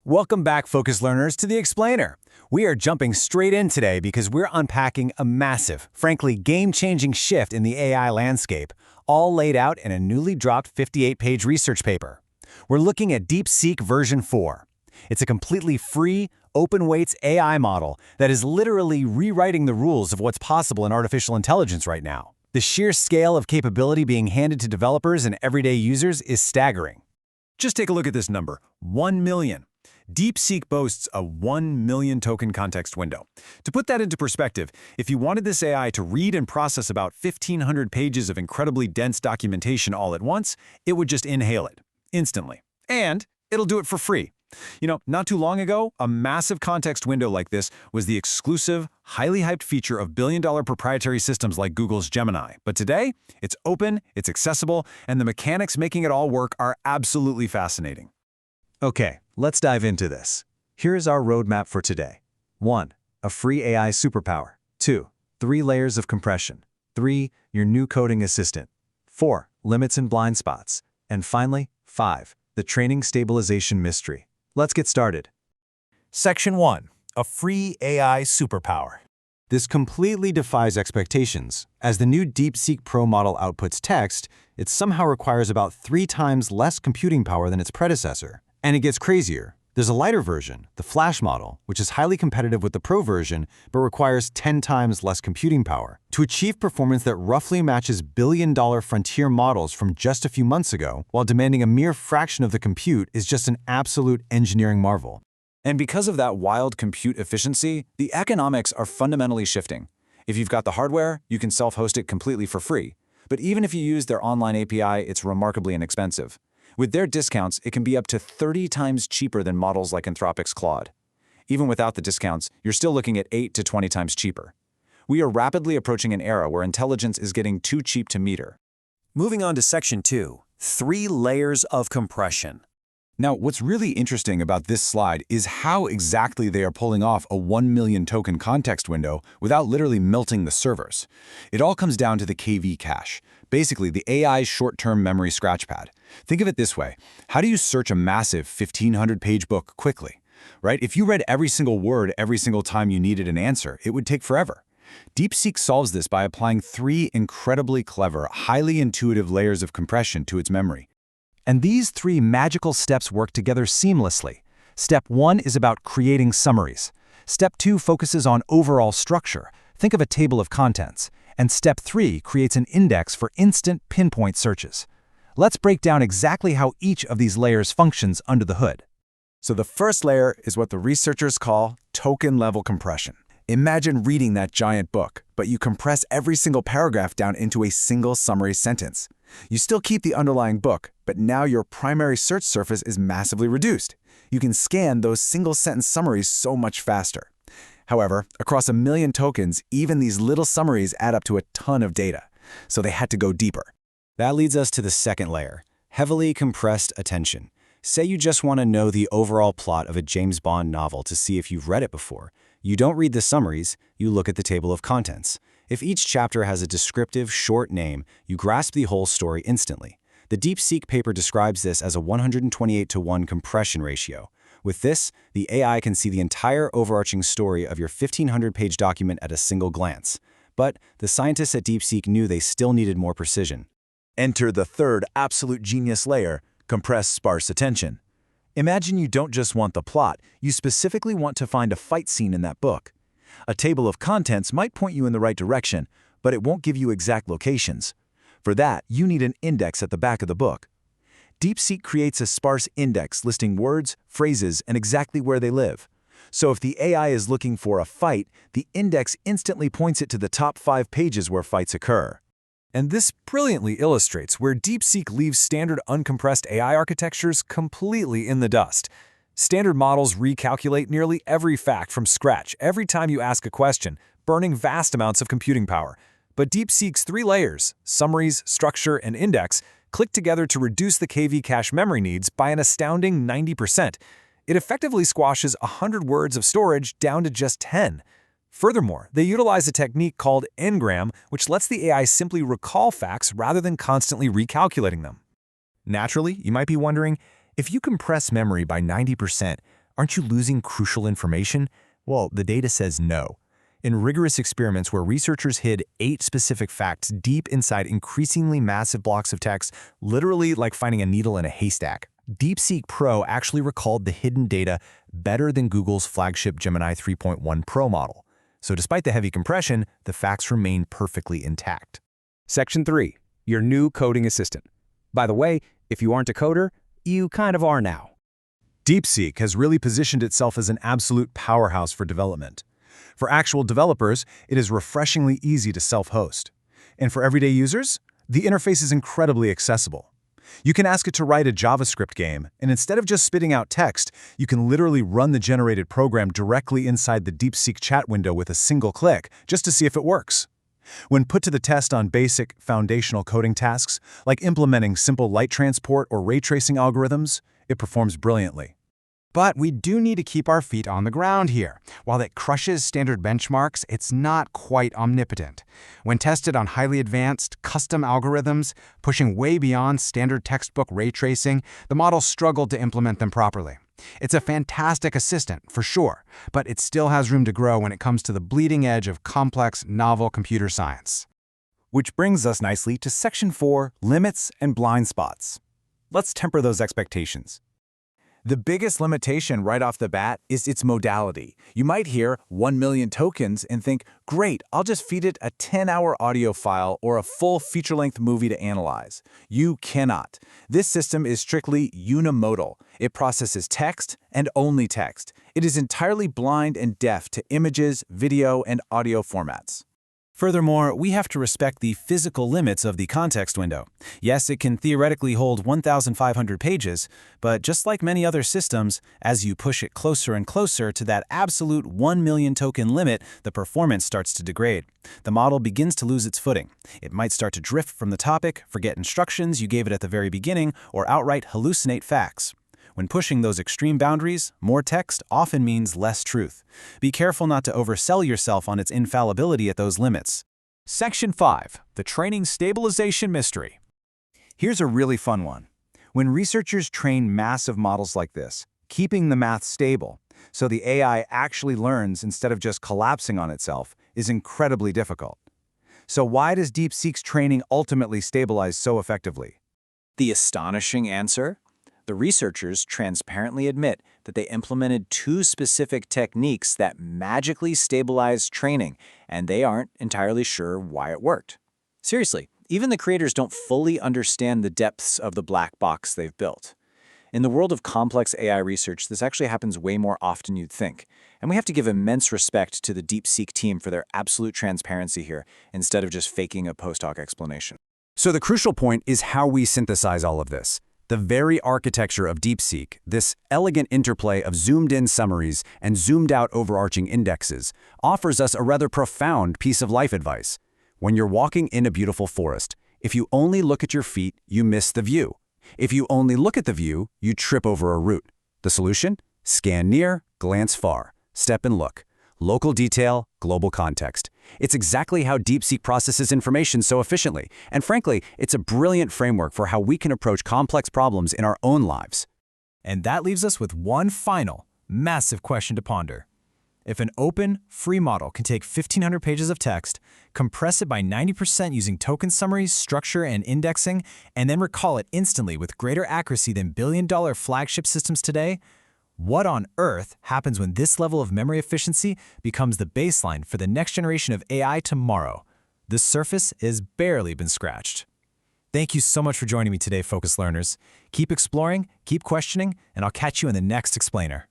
Welcome back, Focus Learners, to The Explainer. We are jumping straight in today because we're unpacking a massive, frankly game-changing shift in the AI landscape, all laid out in a newly dropped 58-page research paper. We're looking at DeepSeek version 4. It's a completely free, open-weights AI model that is literally rewriting the rules of what's possible in artificial intelligence right now. The sheer scale of capability being handed to developers and everyday users is staggering. Just take a look at this number, 1 million. DeepSeek boasts a 1 million token context window. To put that into perspective, if you wanted this AI to read and process about 1,500 pages of incredibly dense documentation all at once, it would just inhale it, instantly. And it'll do it for free. Not too long ago, a massive context window like this was the exclusive, highly hyped feature of billion-dollar proprietary systems like Google's Gemini. But today, it's open, it's accessible, and the mechanics making it all work are absolutely fascinating. Okay, let's dive into this. Here is our roadmap for today. 1. A free AI superpower. 2. 3 layers of compression. 3. Your new coding assistant. 4. Limits and blind spots. And finally, 5. The training stabilization mystery. Let's get started. Section 1. A free AI superpower. This completely defies expectations. As the new DeepSeek Pro model outputs text, it somehow requires about 3 times less computing power than its predecessor. And it gets crazier. There's a lighter version, the Flash model, which is highly competitive with the Pro version, but requires 10 times less computing power. To achieve performance that roughly matches billion-dollar frontier models from just a few months ago, while demanding a mere fraction of the compute, is just an absolute engineering marvel. And because of that wild compute efficiency, the economics are fundamentally shifting. If you've got the hardware, you can self-host it completely for free. But even if you use their online API, it's remarkably inexpensive. With their discounts, it can be up to 30 times cheaper than models like Anthropic's Claude. Even without the discounts, you're still looking at 8 to 20 times cheaper. We are rapidly approaching an era where intelligence is getting too cheap to meter. Moving on to Section 2, 3 layers of compression. Now, what's really interesting about this slide is how exactly they are pulling off a 1 million token context window without literally melting the servers. It all comes down to the KV cache, basically the AI's short-term memory scratchpad. Think of it this way. How do you search a massive 1,500-page book quickly? Right? If you read every single word every single time you needed an answer, it would take forever. DeepSeek solves this by applying 3 incredibly clever, highly intuitive layers of compression to its memory. And these 3 magical steps work together seamlessly. Step 1 is about creating summaries. Step 2 focuses on overall structure. Think of a table of contents. And Step 3 creates an index for instant pinpoint searches. Let's break down exactly how each of these layers functions under the hood. So the first layer is what the researchers call token-level compression. Imagine reading that giant book, but you compress every single paragraph down into a single summary sentence. You still keep the underlying book, but now your primary search surface is massively reduced. You can scan those single-sentence summaries so much faster. However, across 1 million tokens, even these little summaries add up to a ton of data, so they had to go deeper. That leads us to the second layer, heavily compressed attention. Say you just want to know the overall plot of a James Bond novel to see if you've read it before. You don't read the summaries, you look at the table of contents. If each chapter has a descriptive, short name, you grasp the whole story instantly. The DeepSeek paper describes this as a 128-to-1 compression ratio. With this, the AI can see the entire overarching story of your 1,500-page document at a single glance. But the scientists at DeepSeek knew they still needed more precision. Enter the third absolute genius layer, compressed sparse attention. Imagine you don't just want the plot, you specifically want to find a fight scene in that book. A table of contents might point you in the right direction, but it won't give you exact locations. For that, you need an index at the back of the book. DeepSeek creates a sparse index listing words, phrases, and exactly where they live. So if the AI is looking for a fight, the index instantly points it to the top 5 pages where fights occur. And this brilliantly illustrates where DeepSeek leaves standard uncompressed AI architectures completely in the dust. Standard models recalculate nearly every fact from scratch every time you ask a question, burning vast amounts of computing power. But DeepSeek's 3 layers, summaries, structure, and index, click together to reduce the KV cache memory needs by an astounding 90%. It effectively squashes 100 words of storage down to just 10. Furthermore, they utilize a technique called engram, which lets the AI simply recall facts rather than constantly recalculating them. Naturally, you might be wondering, if you compress memory by 90%, Aren't you losing crucial information? Well, the data says no. In rigorous experiments where researchers hid 8 specific facts deep inside increasingly massive blocks of text, literally like finding a needle in a haystack, DeepSeek Pro actually recalled the hidden data better than Google's flagship Gemini 3.1 Pro model. So despite the heavy compression, the facts remain perfectly intact. Section 3. Your new coding assistant. By the way, if you aren't a coder, you kind of are now. DeepSeek has really positioned itself as an absolute powerhouse for development. For actual developers, it is refreshingly easy to self-host. And for everyday users, the interface is incredibly accessible. You can ask it to write a JavaScript game, and instead of just spitting out text, you can literally run the generated program directly inside the DeepSeek chat window with a single click, just to see if it works. When put to the test on basic, foundational coding tasks, like implementing simple light transport or ray tracing algorithms, it performs brilliantly. But we do need to keep our feet on the ground here. While it crushes standard benchmarks, it's not quite omnipotent. When tested on highly advanced, custom algorithms, pushing way beyond standard textbook ray tracing, the model struggled to implement them properly. It's a fantastic assistant, for sure, but it still has room to grow when it comes to the bleeding edge of complex, novel computer science. Which brings us nicely to Section 4, Limits and Blind Spots. Let's temper those expectations. The biggest limitation right off the bat is its modality. You might hear 1 million tokens and think, great, I'll just feed it a 10-hour audio file or a full feature-length movie to analyze. You cannot. This system is strictly unimodal. It processes text and only text. It is entirely blind and deaf to images, video, and audio formats. Furthermore, we have to respect the physical limits of the context window. Yes, it can theoretically hold 1,500 pages, but just like many other systems, as you push it closer and closer to that absolute 1 million token limit, the performance starts to degrade. The model begins to lose its footing. It might start to drift from the topic, forget instructions you gave it at the very beginning, or outright hallucinate facts. When pushing those extreme boundaries, more text often means less truth. Be careful not to oversell yourself on its infallibility at those limits. Section 5. The Training Stabilization Mystery. Here's a really fun one. When researchers train massive models like this, keeping the math stable, so the AI actually learns instead of just collapsing on itself, is incredibly difficult. So why does DeepSeek's training ultimately stabilize so effectively? The astonishing answer? The researchers transparently admit that they implemented 2 specific techniques that magically stabilized training, and they aren't entirely sure why it worked. Seriously, even the creators don't fully understand the depths of the black box they've built. In the world of complex AI research, this actually happens way more often you'd think, and we have to give immense respect to the DeepSeek team for their absolute transparency here, instead of just faking a post hoc explanation. So the crucial point is how we synthesize all of this. The very architecture of DeepSeek, this elegant interplay of zoomed-in summaries and zoomed-out overarching indexes, offers us a rather profound piece of life advice. When you're walking in a beautiful forest, if you only look at your feet, you miss the view. If you only look at the view, you trip over a root. The solution? Scan near, glance far, step and look. Local detail, global context. It's exactly how DeepSeek processes information so efficiently, and frankly, it's a brilliant framework for how we can approach complex problems in our own lives. And that leaves us with one final, massive question to ponder. If an open, free model can take 1,500 pages of text, compress it by 90% using token summaries, structure, and indexing, and then recall it instantly with greater accuracy than billion-dollar flagship systems today, what on earth happens when this level of memory efficiency becomes the baseline for the next generation of AI tomorrow? The surface has barely been scratched. Thank you so much for joining me today, Focus Learners. Keep exploring, keep questioning, and I'll catch you in the next explainer.